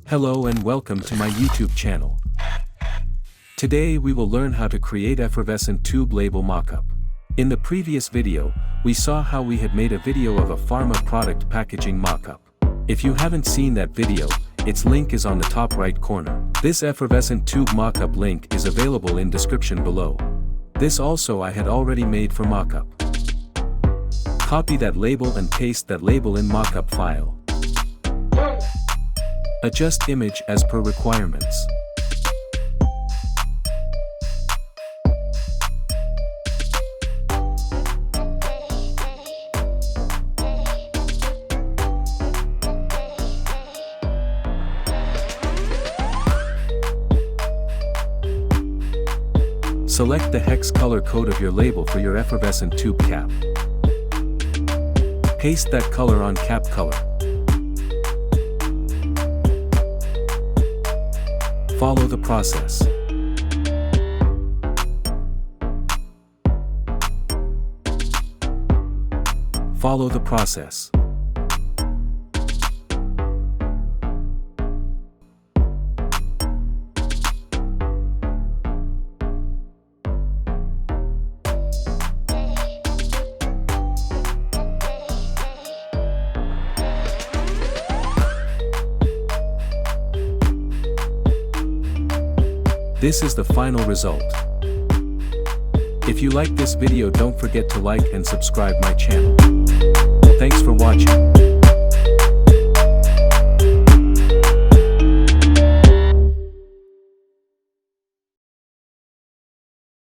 Hello and welcome to my YouTube channel. Today we will learn how to create effervescent tube label mockup. In the previous video, we saw how we had made a video of a pharma product packaging mockup. If you haven't seen that video, its link is on the top right corner. This effervescent tube mockup link is available in description below. This also I had already made for mockup. Copy that label and paste that label in mockup file. Adjust image as per requirements. Select the hex color code of your label for your effervescent tube cap. Paste that color on cap color. Follow the process. Follow the process. This is the final result. If you like this video, don't forget to like and subscribe my channel. Thanks for watching.